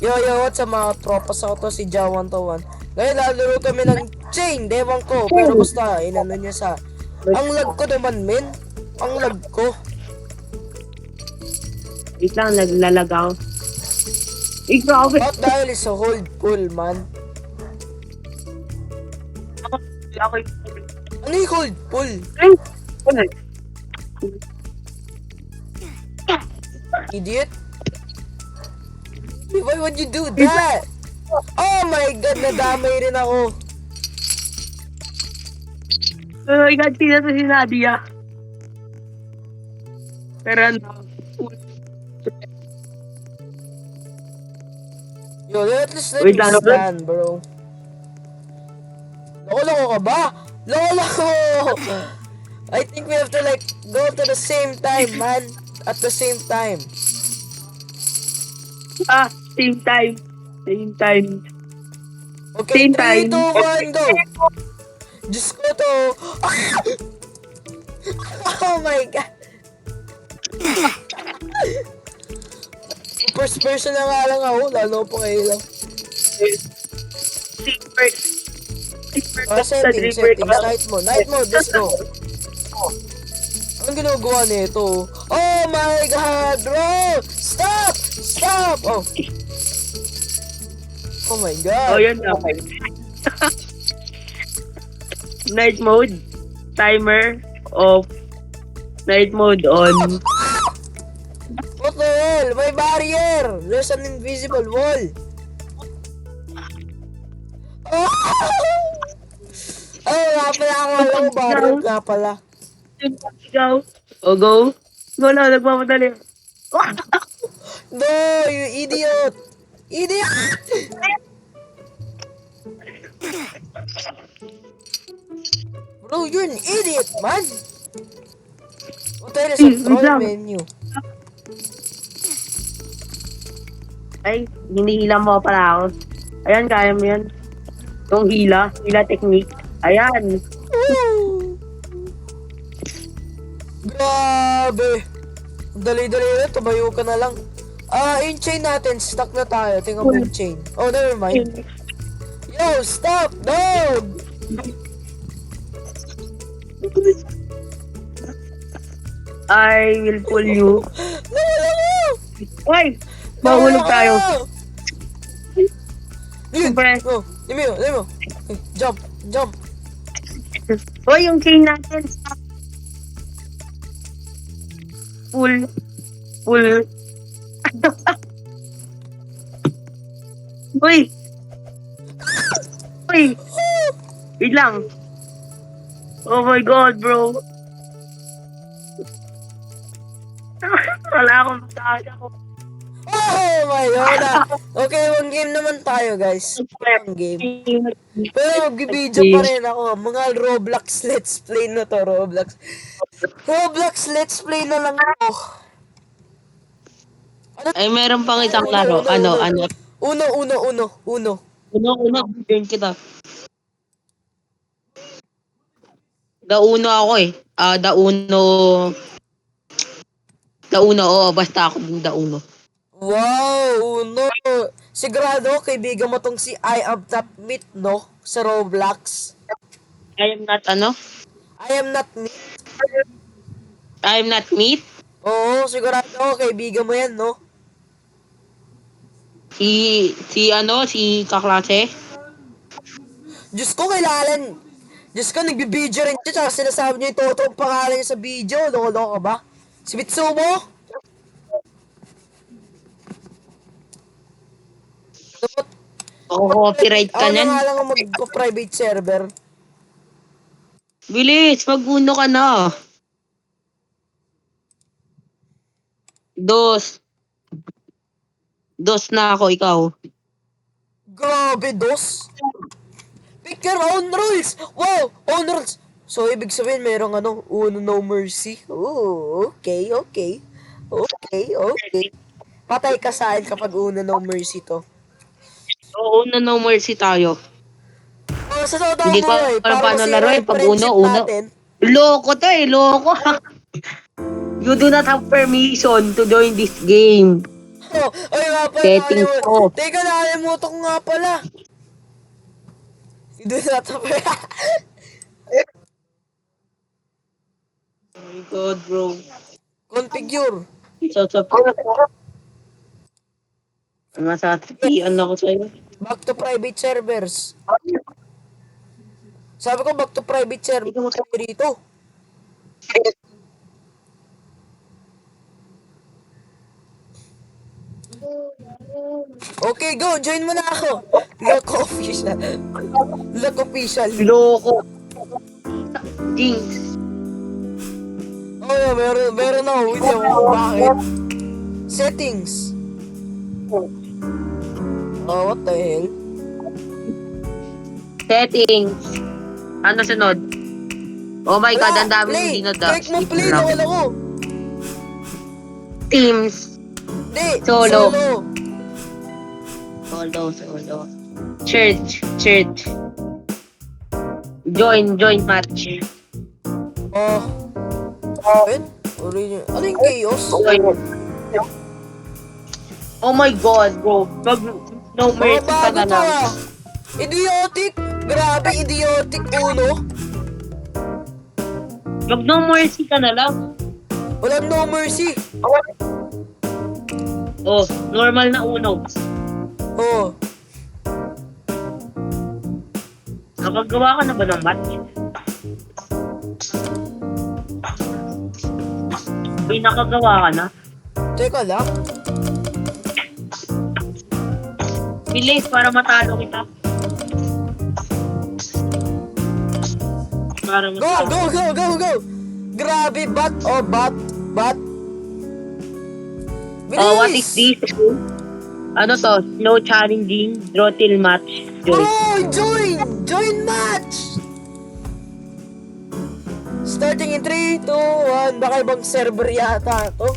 Yo, what's up mga tropas, ako to si Jawan Tawan. Ngayon lalaro kami ng chain, dewan ko. Pero basta, inano niya sa... Ang lag ko naman, men. Ang lag ko. Wait lang, naglalagaw. Ikaw, Bakit dahil is a hold pull, man? ako Ano yung hold pull? Idiot. Why would you do that? Oh my god, nadamay rin ako. Oh my God, sino to si Nadia? Pero ano, Yo, at least let Wait me lang, stand, bro. Loko-loko ka ba? Loko-loko! I think we have to like go to the same time, man. At the same time. same time. Same time. Okay, Same 3, 2, time. 1, go! Diyos ko to! Oh my god! First person na nga lang ako, lalo pa kayo lang. Settings, night mode, let's go. Anong ginagawa nito? Oh my god, bro! Stop! Stop! Oh my god. Oh, yun na. Night mode. Timer off. Night mode on. What the hell? May barrier! There's an invisible wall. Oh! Oh, nga pala ako. Alam ko barrier nga pala. Go. Oh, go. Go na, nagmamadali. No, you idiot! Idiot! Bro, you're an idiot, man! What the hell is a Wait troll lang. menu? Ay, hinihila mo pala ako. Ayan, kaya mo yan. Yung hila technique. Ayan. Woo! Grabe! Ang dali-dali na, tumayo ka na lang. Yung chain natin, stuck na tayo. Tingnan mo yung chain. Oh, never mind. Yo, stop! No! I will pull you. No! Ay! Mahulog tayo. Yun! Siyempre. Oh, limo. Okay, jump. Hoy, yung chain natin. Pull. Uy! Wait lang. Oh my God, bro. Wala akong masahe ako. Oh my god! Okay, one game naman tayo, guys. One game. Pero mag-video pa rin ako. Mga Roblox Let's Play na to, Roblox. Roblox Let's Play na lang ako. Ay, meron pang isang laro. Ano? Uno. Uno, turn kita. Dauno ako eh. Dauno, oo. Basta ako din dauno. Wow, Uno. Sigurado, kaibigan mo tong si I am not meat, no? Sa Roblox. I am not, ano? I am not meat. I am not meat? Oo, sigurado, kaibigan mo yan, no? Si kaklase? Diyos ko, kailangan. Diyos ko, nagbibideo rin siya, tsaka sinasabi niya yung totoong pangalan niya sa video. Loko-loko ka ba? Si Mitsumo? Dapat, Copyright ka ako na niyan. nga lang ang magpa-private server. Bilis, mag-uno ka na. Dos na ako, ikaw. Grabe, dos. Pick your own rules. Wow, own rules. So, ibig sabihin, merong Uno no mercy. Ooh, okay. Patay ka sa akin kapag Uno no mercy to. Oo, no mercy tayo. Sa totoo Hindi ko mo alam para paano masira laruin yung pag friendship uno. natin. Loko to loko. You do not have permission to join this game. Oh, ay nga pala, Settings ko. Teka, nakalimutan ko nga pala. Doon na ito pa. Oh my God, bro. Configure. Masasakian ako sa'yo. Back to private servers. Sabi ko, back to private servers rito. Okay, go. Join mo na ako. Lock official. Lock official. Loko. Jinx. Oh, meron ako. Wait lang. Bakit? Settings. Oh, what the hell? Settings. Ano sunod? Oh my God, ang dami Play. hindi na da. Click mo play. Nawal ako. Teams. Hindi. Solo. Solo. Solo. Church. Join match. Oh. Wait. Original. Ano yung chaos? Oh my God, bro. No Mga mercy ka bago na to lang. ah. Idiotic. Grabe, idiotic uno. No mercy ka na lang. Walang no mercy. Oh, normal na uno. Oh. Nakagawa ka na ba ng match? May nakagawa ka na? Teka lang. Bilis para matalo kita. Para matalo. Go. Grabe, bat. Oh, bat. Bilis. Oh, what is this? Ano to? Slow challenging, draw till match. Join. Oh, join match. Starting in 3, 2, 1. Baka ibang server yata to.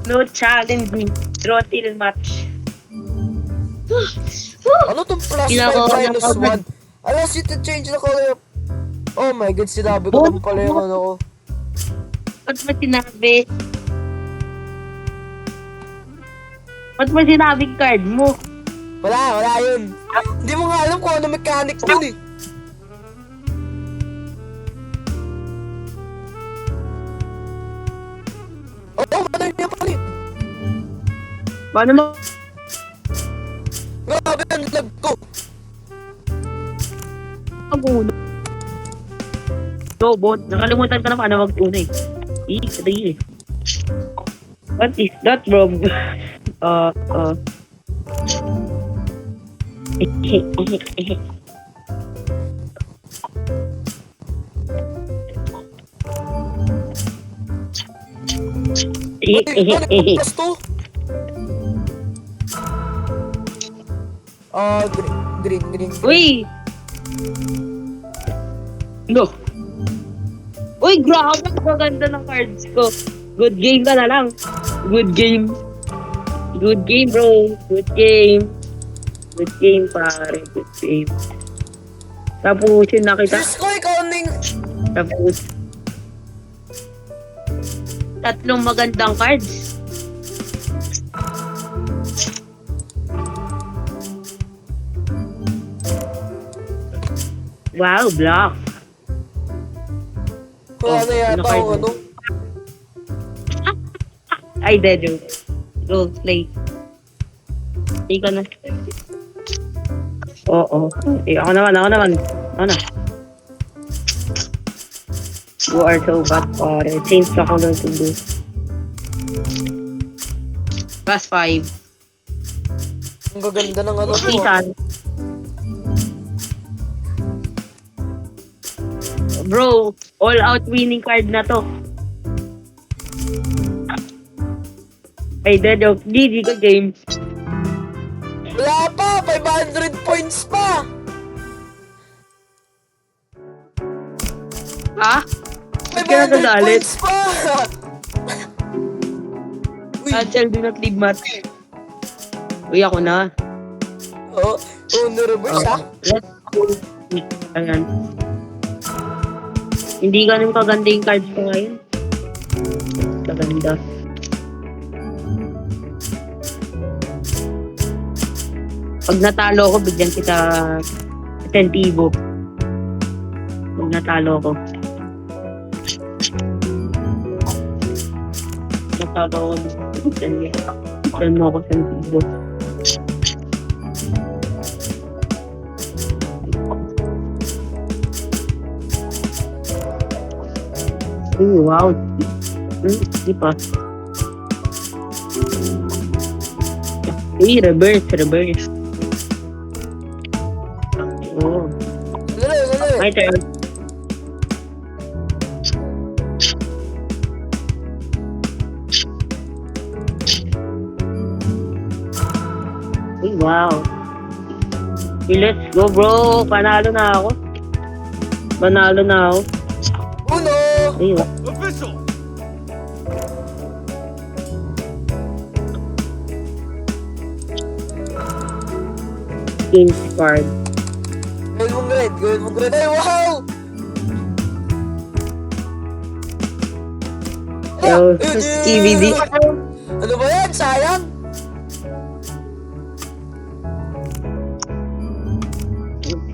Slow challenging, draw till match. Ano tong plus 5 minus 1? Allows you to change the color of... Oh my God, sinabi ko lang pala yung ano ko. Ba't mo sinabi? Ba't mo sinabing card mo? Wala yun. Hindi mo nga alam kung ano mechanic dun eh. Oh, madali niya pala yun. Paano mo? Grabe ang lag ko. Mag-uno. Bot. Nakalimutan ka na paano mag-uno eh. Easy. What is that, bro? Ano plus to? Green. Uy! No. Uy, grabe! Ang ganda ng cards ko. Good game ka na lang. Good game, bro. Good game, pare. Good game. Tapusin na kita. Diyos ko, ikaw ning... Tapos, tatlong magandang cards. Wow, block. Wala na yata ano ako card mo? ano. Ay, dead. Go, play. Play ka na. Oo. Eh, ako naman. Ako na. You are so bad, pare. Change ako lang to do. Plus 5. Ang gaganda ng ano ko. Season. Bro, all out winning card na to. Ay, dead. GG ka game. Wala pa! 500 points pa! Ha? Ba't ka 500 nagagalit? points pa! Uy, Cancel, do not leave match. Uy, ako na. oh, reverse ha? Let's go. Ayan. Hindi ganun kaganda yung cards ko ngayon. Kaganda. Pag natalo ako, bigyan kita sentibo. Pag natalo ako. Natalo ako, bigyan mo ako sentibo. Uy, wow. Di pa. Uy, reverse. Oh, Dali. my turn. Uy, wow. Uy, let's go, bro. Panalo na ako. Uno! Uy, wow. Official! King's card. Gawin mong red. Ay, wow! Yo, TVD. Ano ba yan? Sayang?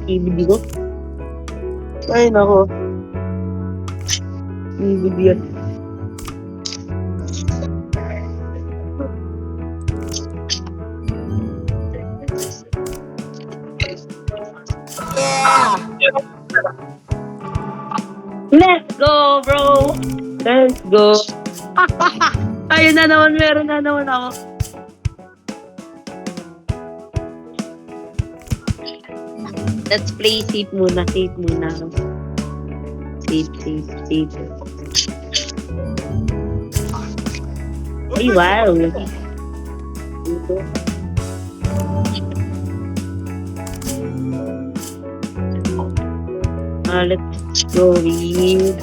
TVD ko. Ay, nako. TVD yan. Yeah! Let's go, bro! Let's go! Ayun na naman, meron na naman ako. Let's play safe muna. Safe. Ay, wow. Dito. Let's go with...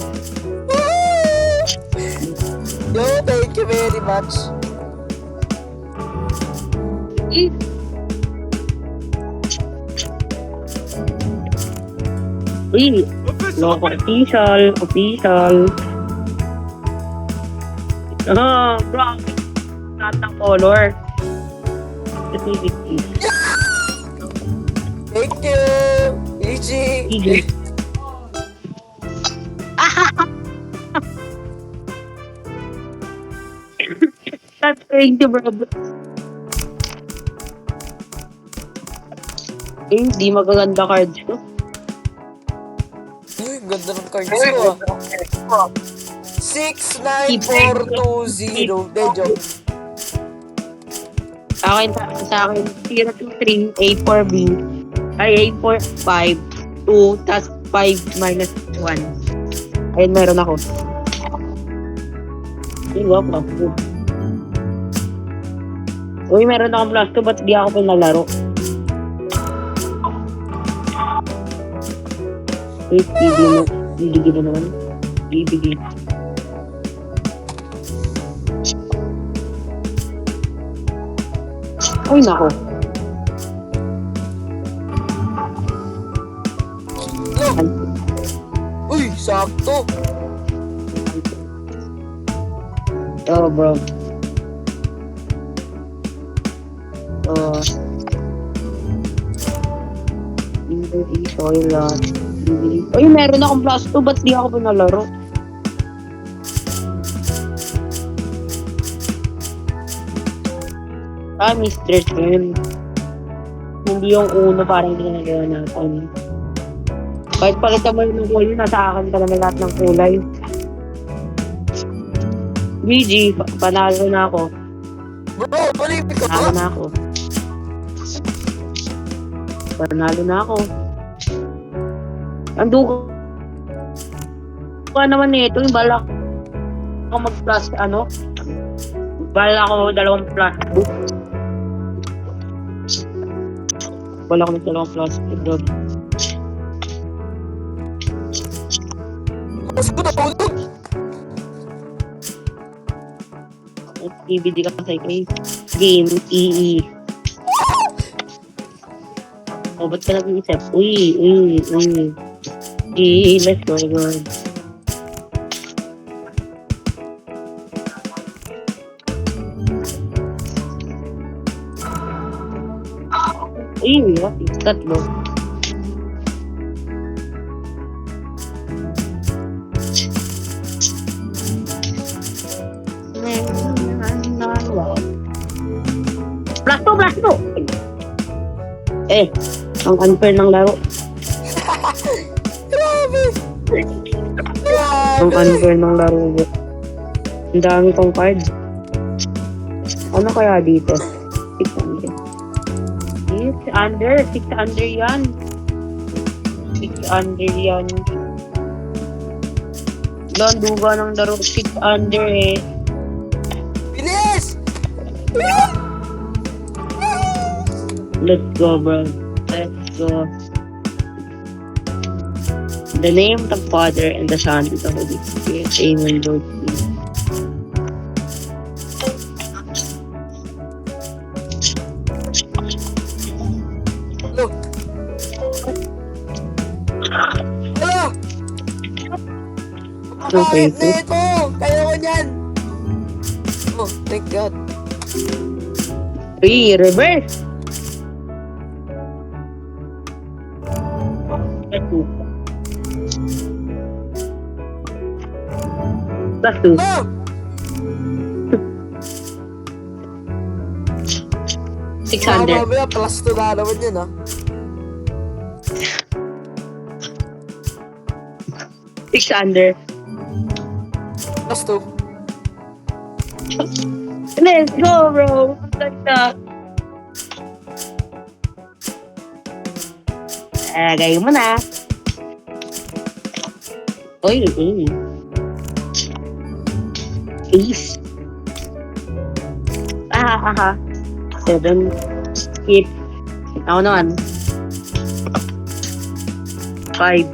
Yo, thank you very much. Uy, loko official. Oh, bro. Not ng color. Thank you! Easy! Sige. Thank you, bro. Hindi magaganda cards ko. Uy, ganda ng cards ko ah. 69420. De, joke. Sa akin, 023, A4B, ay A4, 5, 2, tas 5 minus 1. Ayun, meron ako. Uy, wow, plus 2. Uy, meron akong plus 2, ba't di ako pinalaro? Uy, bibigyan mo naman. Bibigyan. Uy, nako. Uy, sakto. Oh, bro. Oh. Hindi, soil lot. Uy, meron akong plus 2, ba't di ako pinalaro? Mr. Chen. Hindi yung uno parang ginagawa natin. Kahit palitan mo yung kulay, nasa akin pa naman lahat ng kulay. GG, panalo na ako. Bro, palipik ka Panalo ba? na ako. Panalo na ako. Ando ko naman nito, yung balak ako mag-plus, ano? Balak ako dalawang plus book. Wala ko dalawang plus book. Mas ko natulog. DVD ka kasi kay Game EE. Oh, ba't ka nag-iisip? Uy. Let's go, good. what is that, bro? Plus 2! Eh, ang unfair ng laro. Grabe! Ang Grabe! unfair ng laro, bro. Ang dami kong cards. Ano kaya dito? 600. 600 yan. 600 yan. Landuga ng laro, 600 eh. Bilis! Let's go, bro. Let's go. In the name of the Father and the Son and the Holy Spirit. Amen, Lord. Look! Hello! Okay, Kapakit na ito! Kaya ko niyan! Oh, thank God. Uy, reverse! Plus 2. Oh! 600. Mamaya, plus 2 na naman yun, ah. 600. Plus 2. Let's go, bro. Ang ganda. Lagay mo na. Uy, Ace. Aha. 7. Skip. Ako naman. 5.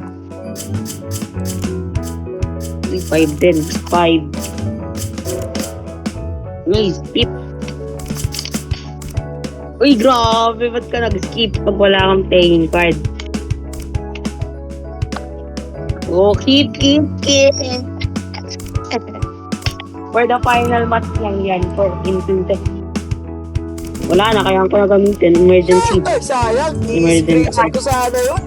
5 din. 5. Skip. Uy, grabe. Ba't ka nag-skip pag wala kang playing card? Oh, keep. For the final match lang yan. For into wala na, kaya ko na gamitin. Emergency. Ay, sayang. Emergency. I-screenshot ko sana yun.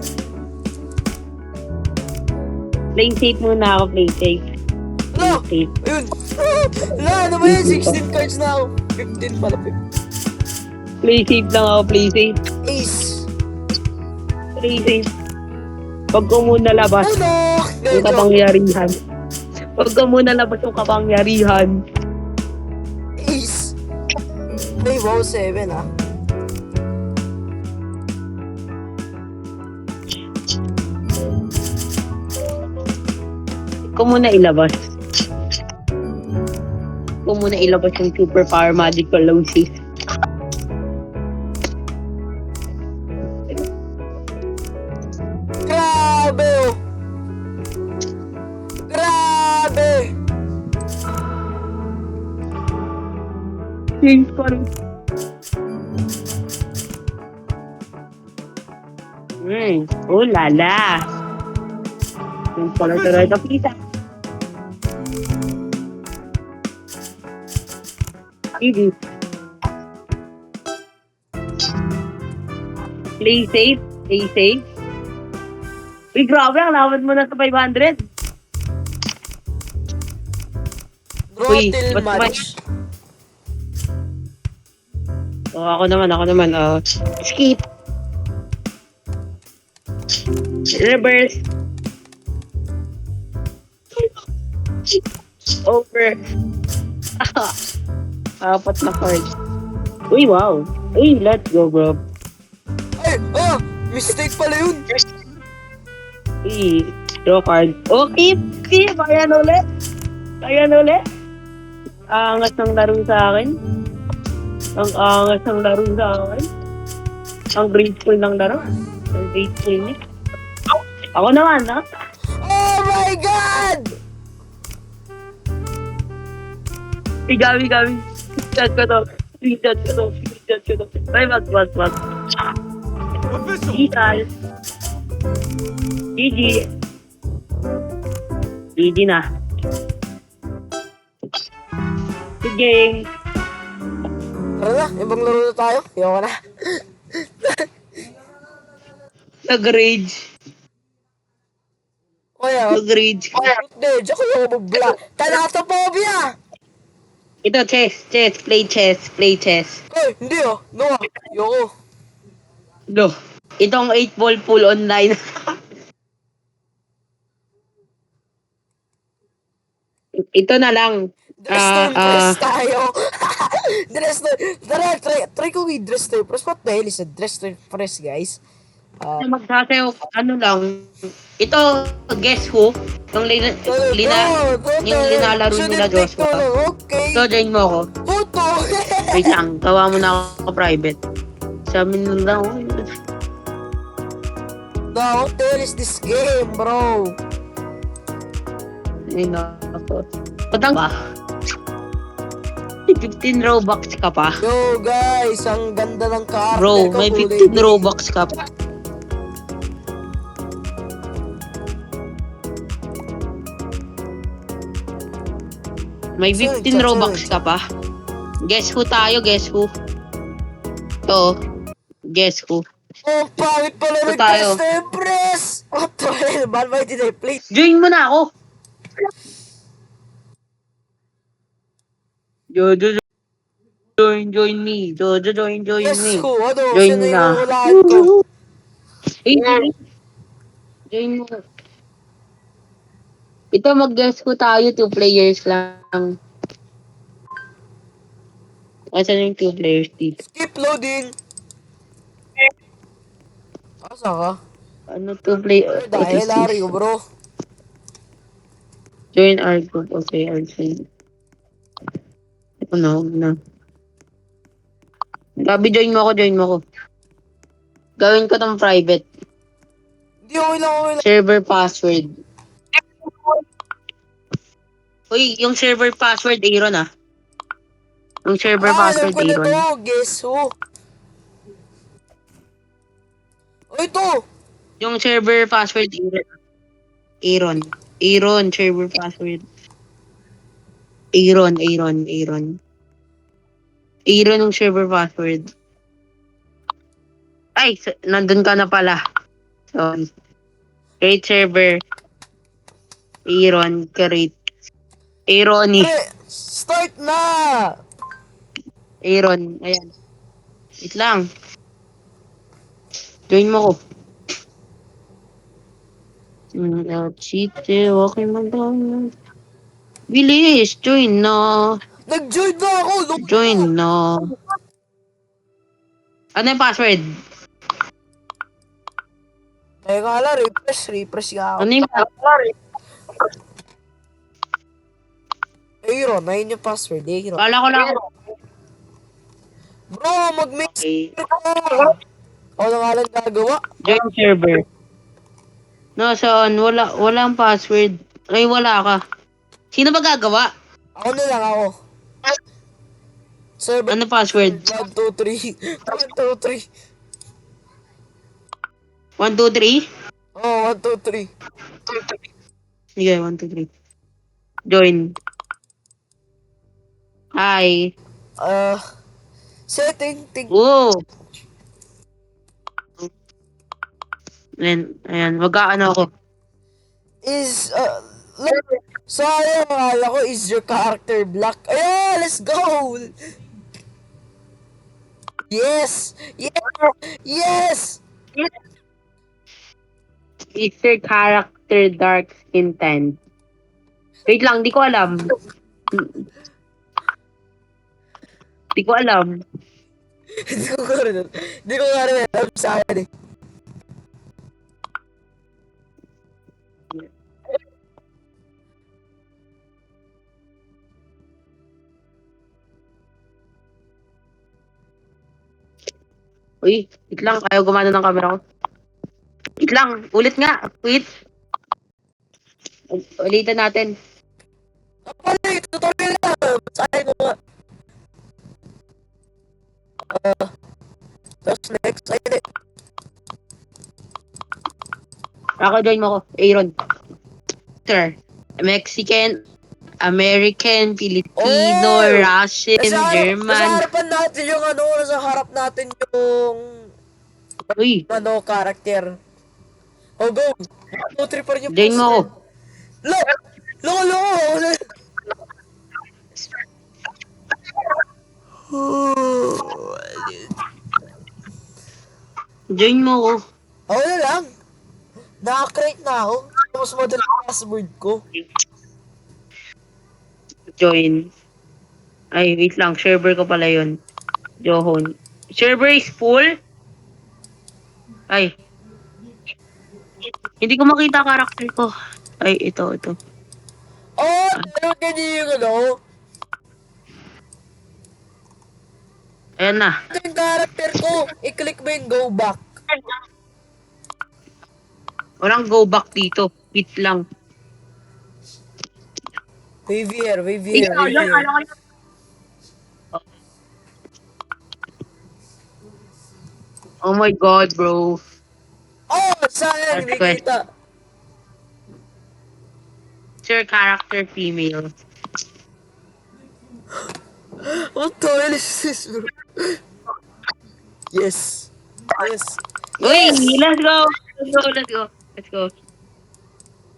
Play safe muna ako, play safe. Hello! Play safe. Ayun. Wala, ano ba yun? 16 cards na ako. 15 pala. 15. Play safe lang ako, play safe. Ace. Play safe. Huwag ko muna labas Ano? yung kapangyarihan. Huwag ko muna labas yung kapangyarihan. Ace. Ay, wow, 7 ah. Huwag ko muna ilabas. Huwag ko muna ilabas yung superpower magical loses. Grabe oh. Grabe. Change pa rin. Oh lala. Yung pala talaga kita. Easy. Play safe. Play safe. Uy, grabe. Ang lawad mo na sa 500. Uy, Throttle ba't match. Oh, ako naman. Skip. Reverse. Over. Apat na card. Uy, wow. Uy, let's go, bro. Ay, mistake pala yun. Uy, draw card. Oh, keep. Ayan ulit. Angas ng laro sa akin. Ang angas ng laro sa akin. Ang grateful ng laro. Ang grateful niya. Ako naman, ha? Oh my God! Hey, Gabi. Chat ko to. Ay, wag. Ital. GG na. Good game. Tara na, ibang laro na tayo. Ayoko na. Nag-rage. Kaya, Nag-rage ka. hindi, diyan ko yung magbla. Thanatophobia! Ito, chess. Chess. Play chess. Play chess. Hindi ah. No ah. Yoko. No. Itong 8 ball pool online. Ito na lang. Dress to impress tayo. Dress to... Try ko i-dress to impress. What the hell is a dress to impress, guys? Magsasayaw, ano lang. Ito, guess who? Yung linalaro nila Joshua. Okay. So, join mo ako. Puto. Wait lang, gawa mo na ako private. Sabi nila, No, what the hell is this game, bro? ay na ako. Patang ba? 15 Robux ka pa. Yo, guys, ang ganda ng karakter Bro, ko. may kulay 15 green. Robux ka pa. May 15 Robux ka pa. Guess who tayo? Guess who? To. Guess who? Oh, pangit pala Ito ng tayo. dress to impress. What the hell, man? Why did I play? Join mo na ako. Jojo, join me. Jojo, join Yes, me. who? Ano? Join Sino mo na. yung hulaan ko? Join mo. Ito, mag-guess ko tayo. 2 players lang. Asan yung 2 players dito? Skip loading. Asa ka? Ano 2 players? Where the hell are you, bro? Join our group. Okay, I'll join. Ito na, huwag na. Gabi, join mo ako. Gawin ko tong private. Hindi, okay lang. Server password. Uy, yung server password, Aaron ah. Yung server Alam password, ko na to. Aaron. Guess who? Oh, ito. Yung server password, Aaron. Aaron, server password. Aaron. Aaron yung server password. Ay, nandun ka na pala. Sorry. Create server. Aaron, create. Aaroni. Pre, start na. Aaron, ayan. Wait lang. Join mo ko. Cheat, okay man lang. Bilis, join na. Nag-join na ako. Join na. Ano yung password? Teka lang, refresh nga ako. Ano yung password? Aaron, ayun yung password. Aaron. Kala ko lang. Bro, mag-mix Okay. ka. Ako na nga lang gagawa. Join server. No, saan? Walang password. Ay, wala ka. Sino ba gagawa? Ako na lang ako. Server Ano password? 1, 2, 3. 1, 2, 3. 1, 2, 3? Oh, 1, 2, 3. Sige, 1, 2, 3. Join. Hi. Setting, Whoa. Ayan, mag-aano ako. is, so, ayun, akala ko is your character black. Ayan, let's go! Yes! Yes! Is your character dark skin tint? Wait lang, di ko alam. Di ko alam. Hindi ko nga rin alam sa akin eh. Uy, wait lang. Ayaw gumana ng camera ko. Wait lang. Ulit nga. Wait. Ulitin natin. Pala, tutorial lang. Basahin mo nga. Tapos next, ayun eh. Ako, join mo ko. Aaron. Sir. Mexican, American, Filipino, Oh! Russian, Nasa German. harapan natin yung ano, nasa harap natin yung Uy, ano, character. Oh, go! 1, 2, 3 pa rin yung Join mo ako. Lo! Loko! Join mo ako. Ako na lang. Naka-create na ako. Mas madali yung password ko. Join. Ay, wait lang. Server ko pala yun. Johon. Server is full? Ay. Hindi ko makita karakter ko. Ay, ito. Oh, meron ganyan yung ano. Ayan na. Ito yung character ko. I-click mo yung go back. Walang go back dito. Hit lang. Wave here, wave here, wave here. Oh my god, bro. Oh, sayang, hindi Request. kita. Sir character female. What the hell is this, bro? Yes. Yes. Uy, Yes! let's go.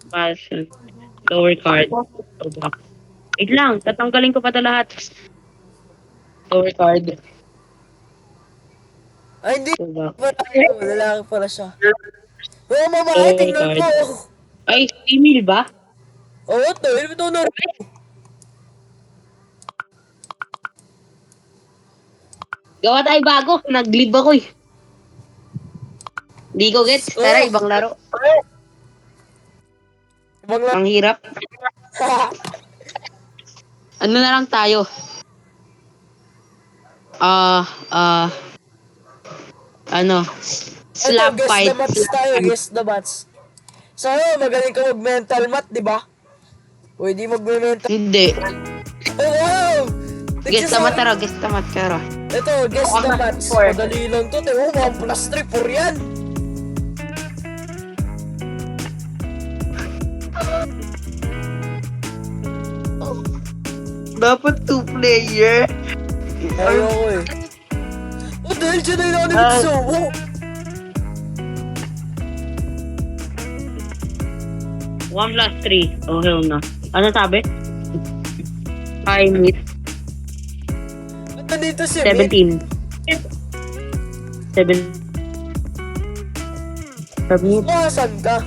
Passion. Lower card. Go back. Wait lang, tatanggalin ko pa ito lahat. Lower card. Ay, hindi. Go back. Lalaki pala siya. Oh, mamahay, Lower tingnan card. ko. Ay, female ba? Oh, what the hell? Ito na. Gawa tayo bago. Nag-leave ako eh. Hindi ko gets. Tara, ibang laro. Ibang lang. Ang hirap. Ano na lang tayo? Ano? Slap Ito, guess fight. the mats tayo. Guess the mats. So, magaling ka mag-mental mat, di ba? Pwede mag-mental. Hindi. Oh, wow! Guess the matara. Guess the matara. Ito, guess the mats. Madali lang to. Tiyo, 1 plus 3, 4 yan. Dapat 2-player. Ayoko eh. Oh, dahil dyan na yung nagsubo. One plus 3. Oh, hell na. Ano sabi? I meet At nandito si Mick. 17. 7. Submit Saan ka?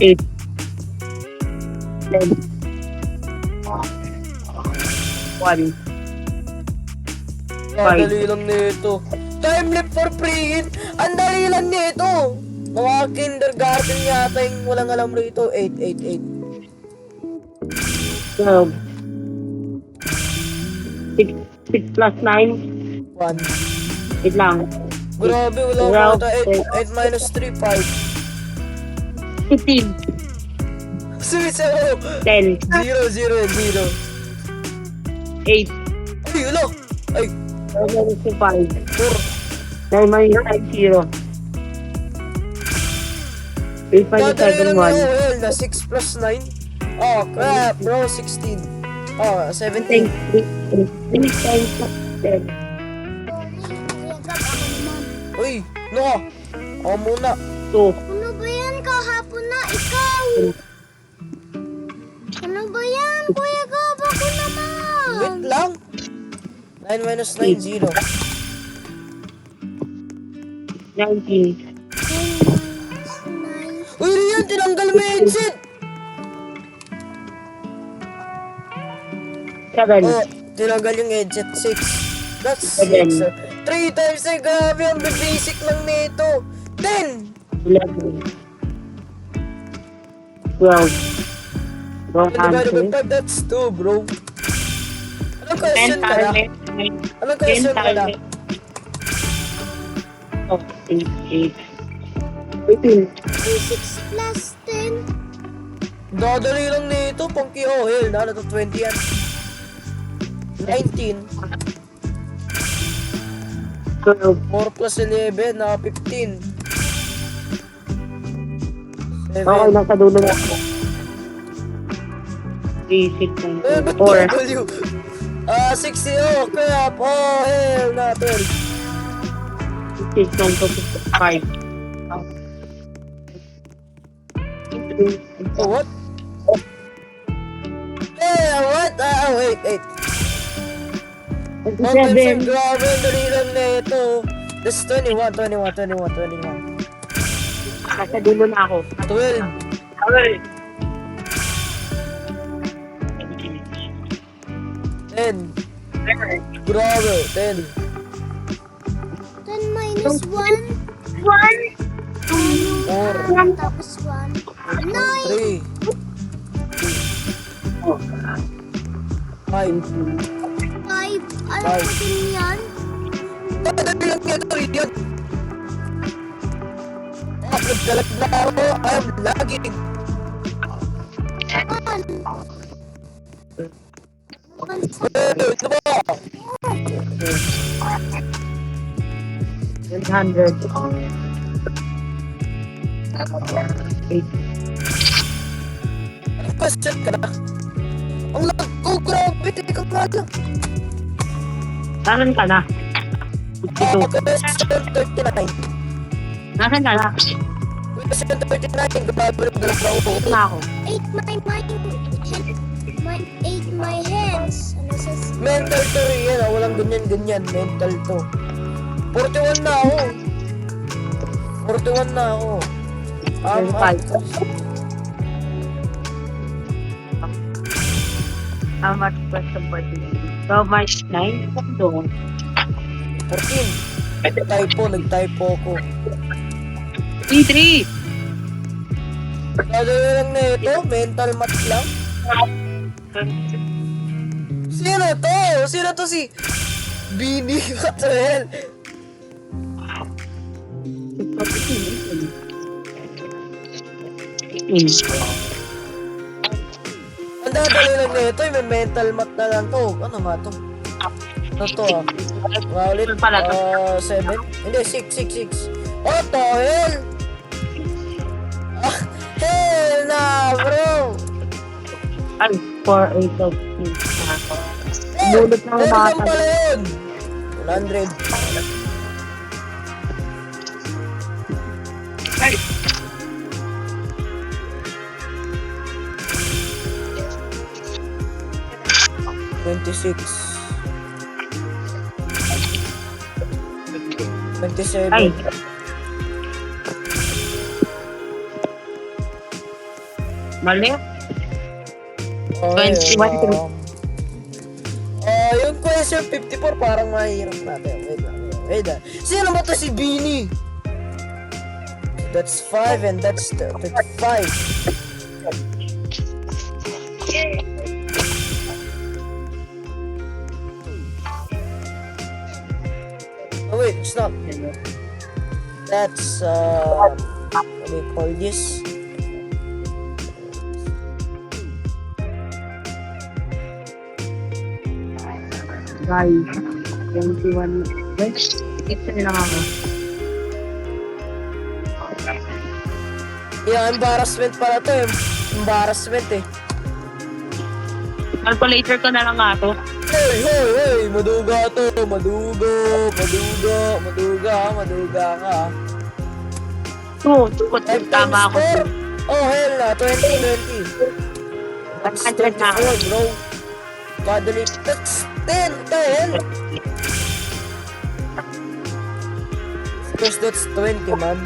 8. 10. 1. Dali lang nito. Time limit for pre-hit. Ang dali lang nito. Mga kindergarten yata yung walang alam rito. 8, 8, 12. 6 plus 9. 8. 1. Wait lang. Grabe, wala ko ata. 8 minus 3, 5. 15. Sumisaw ako. 10. 0, 0, 0. 8. Ay, wala. Ay, 5. 4. 9 minus 5, 0. 8 minus Dadali 7, lang 1. well, na 6 plus 9. Oh, crap, bro. 16. Oh, 17. 6 times 10. Uy, no. Ako muna. 2. Ano ba yan? Kahapon na ikaw! Ano ba yan? Kuya Gab, ako naman! Wait lang. 9 minus 9, 0. 19. Uy, Rian, tinanggal mo yung headset. 7. Oh, tinanggal yung headset. 6. That's 7. 6. 3 times ay grabe. Ang basic lang nito. 10. 11. 12. Wrong Divided answer. by 5, that's 2, bro. Anong question 10 ka na? times Anong question ka na? 8. 18. 6 plus 10. Dadali lang nito. Pang Kiohel. Na, to 20 yan. 19. 12. 4 plus 11. Na 15. 7. Okay, nasa dulo na ako. 3, 6, Eh, ba't 4. W? 60. Oh, crap. Oh, hell na. 12. 6, 9, 5. Oh, what? Eh, what? Wait. 1.5, 27. grabe, dali lang na ito. This is 21. Nasa dulo na ako. 12. Okay. 10. Grabe, 10. 10 minus 1. 4. Tapos 1. 9. 3. 5. 5. Alam ko din yan. Dali lang ito, idiot. Nagdalag na ako. I'm lagging. 1. Ito ba? 100. Question ka na. Ang lag ko, grabe. Teka nga lang. Nasaan ka na? 52. Question 39. Nasaan ka na? Question 39. Grabe, nagdalag na ako. Ito na ako. 8 my hands. Ano sa Mental to rin yan. Walang ganyan. Mental to. 41 na ako. 41 na ako. 35. How much question for today? So much 9? Doon. 14. Nag-typo ako. 3. Gagawin lang na ito, mental math lang. Sino to? Sino to si Bini? What the hell? Ang dadali lang na ito, may mental math na lang to. Ano nga to? Ano to ah? Ulit, 7? Hindi, 6. What the hell? Ah, hell na, bro! Ay, 4, 8 of 6. Bulot na Meron lang umatag. pala yun. 100. Ay, 26. 27. ay. Mali? Okay, 21. yung question 54 parang mahirap natin. Wait lang. Sino ba to si Bini? That's 5 and that's 5. Oh wait, it's not. That's what do you call this? Guys, 21. Wait, ito lang ako. Yeah, embarrassment pala to. Embarrassment eh. Calculator ko na lang nga to. Hey! Maduga to! Maduga ka. 2, tama ako. 4? Oh, hell na. 20. That's 100 na ako. 24, bro. Kadali. That's 10. What the hell? Because that's 20, man.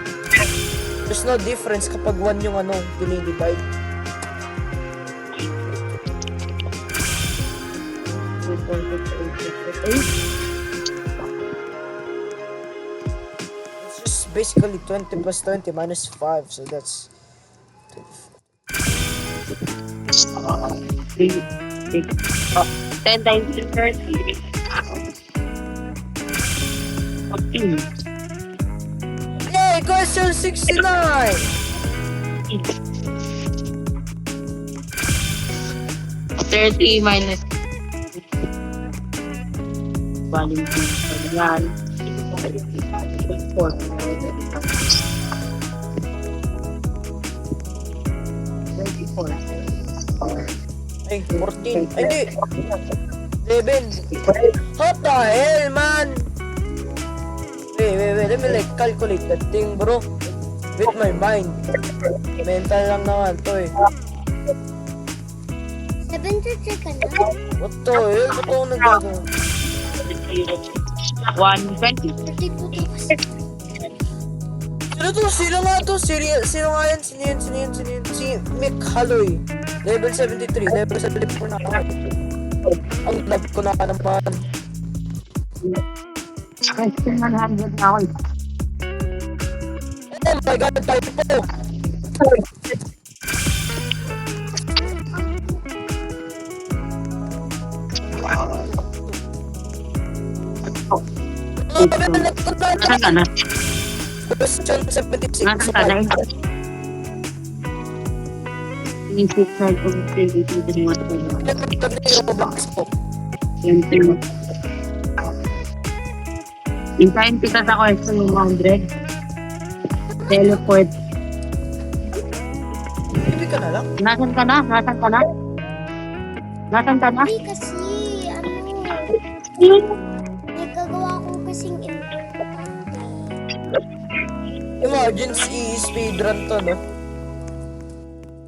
There's no difference kapag 1 yung dinidivide. It's just basically 20 plus 20 minus 5, so that's 10 times 30. 14. Yay! Question 69! 30 minus volume 2. Yan. 4. 24. Ay, 14. Ay, hindi. 11. What the hell, man? Wait. Let me calculate that thing, bro. With my mind. Mental lang naman to eh. 73 ka na? What the hell? Ba't ako nagagawa? 120. 32 kasi. Sino to? Sino nga to? Sino nga yan? Sino yan? Si Mick Halloy. Level 73. Level 74 na ako. Ang love ko na naman. Question 100 na ako eh. Oh my God, tayo po. Nasaan ka na? Question 76. Nasaan ka na eh? Inisip na ito kung ito yung mga ito. Intayin kita sa question 100. Teleport. Ibig ka na lang. Nasaan ka na? Nasaan ka na? Nasaan ka na? Hindi kasi, nagkagawa ko kasing Imagine si speedrun to, no?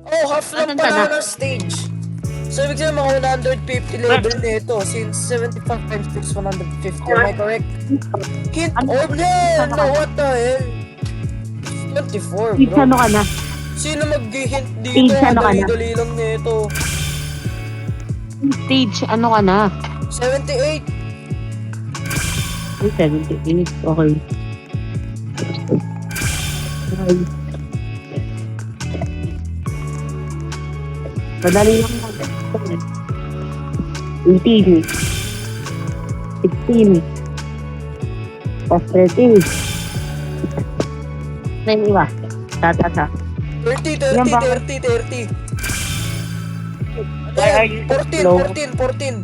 Oh, half lang Nasaan ka pala na? ng stage. So, ibig sabihin mga 150 level nito since 75 times 6, 150. Am I correct? Hint orb na! No, what the hell? 24, Stage bro. ano ka na? Sino mag-hint dito? Stage ano ka na? Dali-dali lang nito. Stage ano ka na? 78. Ay, 78. Okay. Madali lang natin. 18. 16. Plus 30. Na yung iba. Tatata. 30, Yan 30, ba? 30, 30. Why are Ayan, you 14, slow? 14, 14.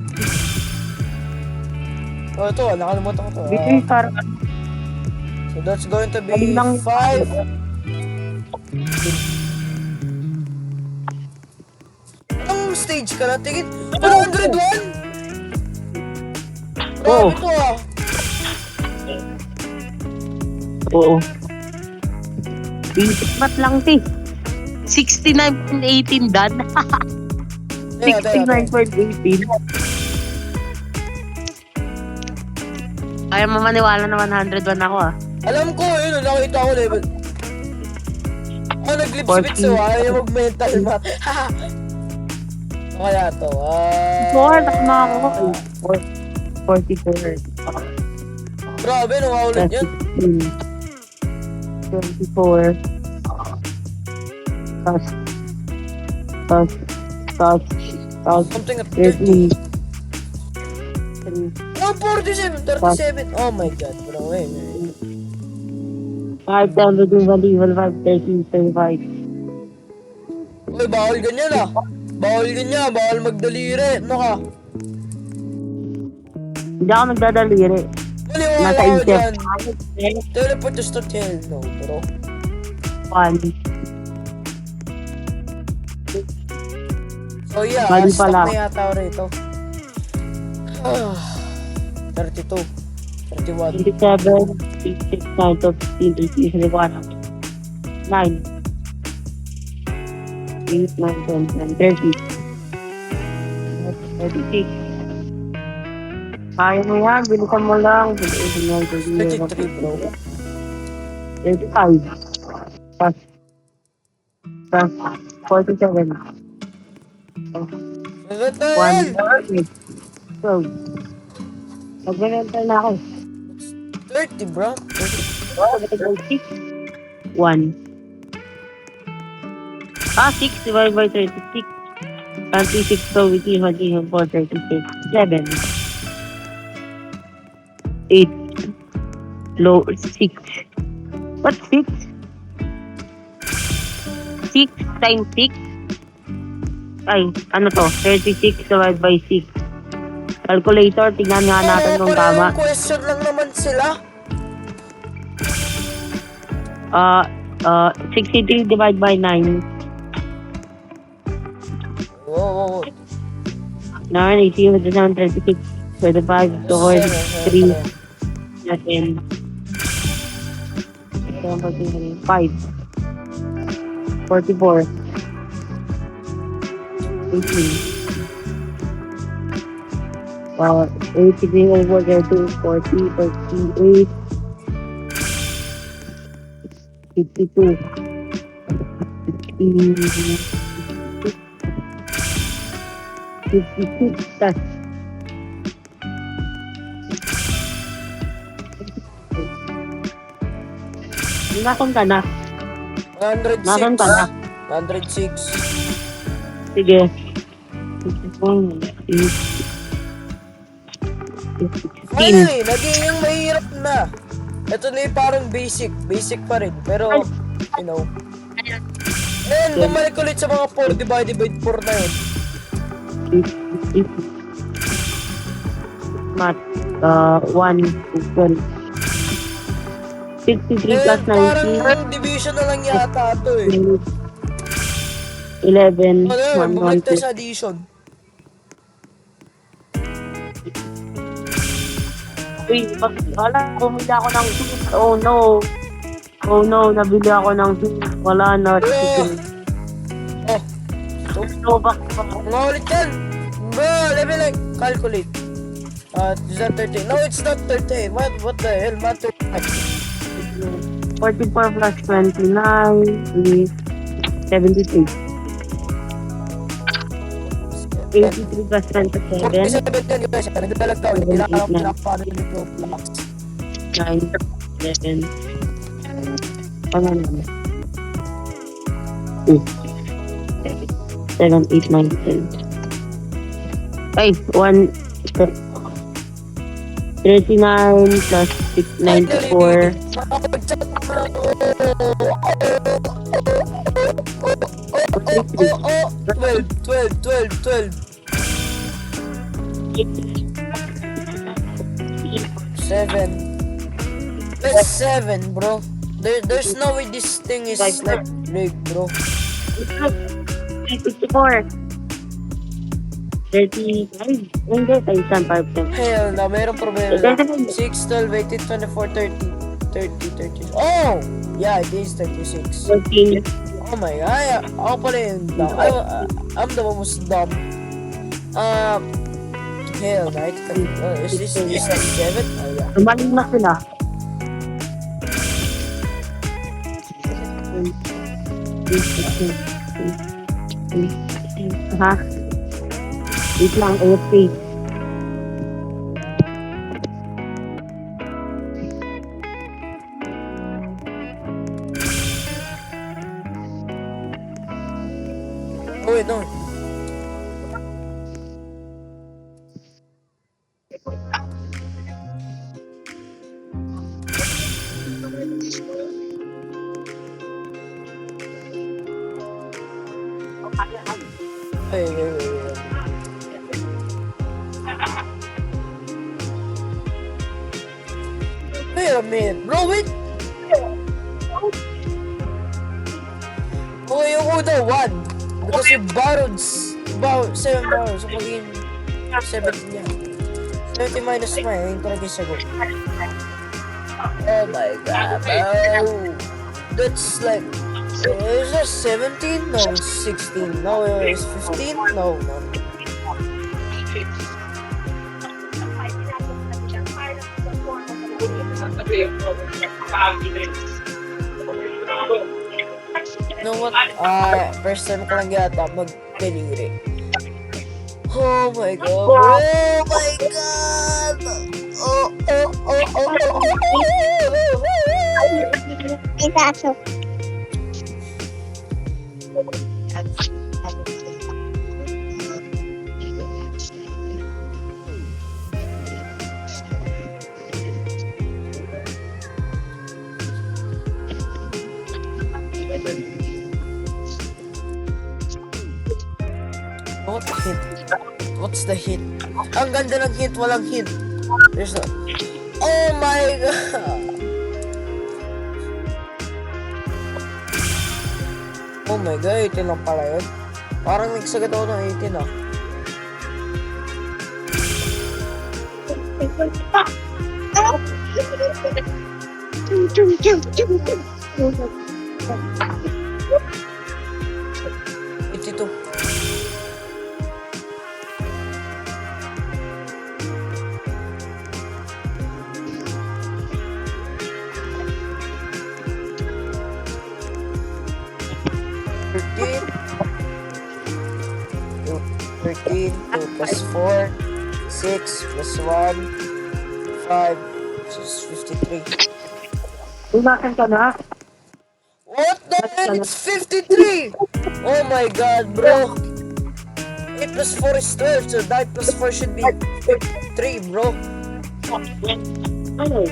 Oh, ito, nakalimutan ko to. Dito yung parang So that's going to Galing be lang. 5. Anong stage ka na? Tingin, 101? Oo. Grabe to ah. Oo. Basic math lang, ti. 69.18 done. Teka, teka, teka. 69.18. Kaya mo maniwala na 101 ako ah. Alam ko, yun, nakita ko level. Ako nag-lip-spit so ayaw niya mag-mental math. Ano kaya to? 4, nakama ako. 44. Grabe, nakaulit yun. 24. Tapos, Something at 30. 30. Oh, 47, 37. Oh my God, bro. Wait. 5 down to do level 5, 13, 35. Uy, bawal ganyan ah. Bawal ganyan, bawal magdaliri. Ano ka? Hindi ako nagdadaliri. Maniwala Nasa ko isip. dyan. Teleport to start hell. No, bro. 1. So yeah, Mali stop pala. na yata ako rito. 32. 31. 27, 56, 9, 15, 18, 21, 9, 8, 9, 10, 30, 36. Kaya mo yan, bilisan mo lang. 33, bro. 35. Plus 47. What the 1, hell? 12. Mag-rental na ako. 30, bro. 6. 1. 6 divided by 36. 26, so we can 4, 36. 7. 8. Low, 6. What, 6? 6 times 6? Ay, ano to? 36 divided by 6. Calculator, tingnan nga natin kung tama. Parehong question lang naman sila. 63 divided by 9. Oo. 9, 18, 36, 25, 3, 7, 5. 44. 18. 80 over there to 40, 38, 52, 56, tas. Nakon ka na. 106. Nakon ka na. 106. Sige. 51, 16. Finally, naging yung mahirap na. Ito na yung parang basic. Basic pa rin. Pero, you know. Ngayon, bumalik ulit sa mga 4 divided by 4 na yun. Math. 1 to 12. 63 plus Ngayon, 90. parang division na lang yata ito eh. 11, Ano yun, 1, bumalik 1, tayo sa addition. Uy, wala, bumili ako ng soup. Oh no. Oh no, nabili ako ng soup. Wala na. Oh. No, back. Mga ulit yan. Bro, let me like calculate. Is that 30? No, it's not 30. What the hell? Not 30. 44 plus 29 is 73. 83 plus 27. 47 yan guys. Nagdalag daw. Hindi lang alam pinapano yung Roblox. 9, 11. Ano naman? 7, 8, 9, 10. Ay, 1, 39 plus 6, 94. Oh, 12. 7. That's 7, bro. There's no way this thing is like rigged, bro. 54. 35. Hindi, tayo saan 5. Hell na, mayroong problema. 6, 12, 18, 24, 30. Oh! Yeah, it is 36. 14. Oh my god, ako pala yung dumb. I'm the one who's dumb. Hell, right? Is this 7? Oh yeah. Tumaling na sila. Ha? Wait lang, AFK. Oh wait, no. Wait. Wait a minute, bro, wait! Okay, yung una, 1. Because you borrowed 7 borrows, so magiging 17 yan. 70 minus 9, ayun ko lagi sagot. Oh my god, bro! That's like... Is that 17? No, 16. No, it's 15? No. You know what? First time ko lang yata mag-delivery. Oh my god. Oh my god. Oh. Isaso. What hint? What's the hint? Ang ganda ng hint, walang hint. There's no... Oh my god! Oh my god, 18 lang pala yun. Parang nagsagat ako ng 18 ah. 15, 2 plus 4, 6 plus 1, 5, which is 53. Umakan ka na. What the hell? It's 53! Oh my god, bro. 8 plus 4 is 12, so 9 plus 4 should be 53, bro. Ano?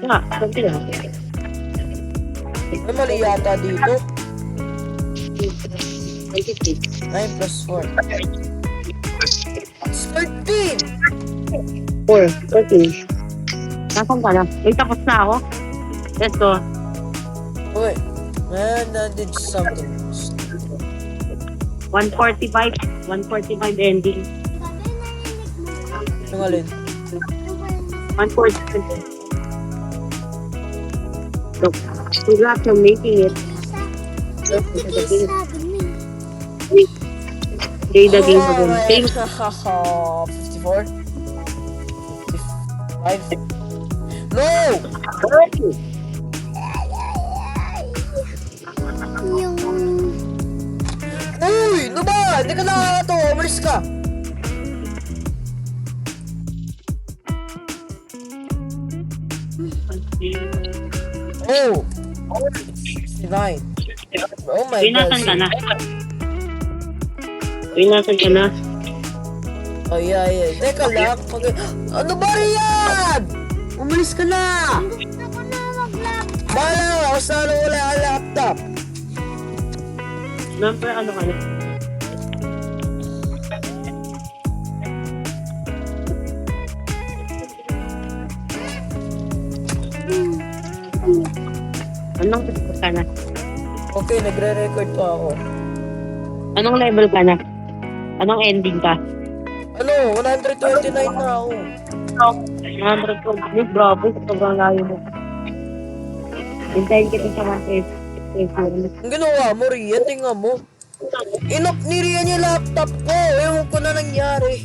Nga, konti lang. May mali yata dito. 26. 9 plus 4. It's 13! 4. 13. Nasaan ka na? Wait, tapos na ako. Let's go. Wait. Man, I did something. 145. 145 ending. Ang alin? 145. So, congrats on making it. Play the game again. Thank 54? 55? No! Yung... Uy! Ano ba? Hindi ka nakakatawa. Umalis ka. Oh! 69. Oh my Uy, god. nasan ka na? Uy, nasan ka na? Oh yeah, yeah. Teka lang. Ano ba yan? Umalis ka na! Gusto ko na mag-lap. Bala ka kung saan wala ka laptop. Number ano ka na? Anong level ka na? Okay, nagre-record pa ako. Anong level ka na? Anong ending ka? Ano? 129 na ako. 100 bravo, sobrang layo mo. Hintayin kita sa 1 Ang ginawa mo, Rian, tingnan mo. Inop ni Rian yung laptop ko. Ewan ko na nangyari.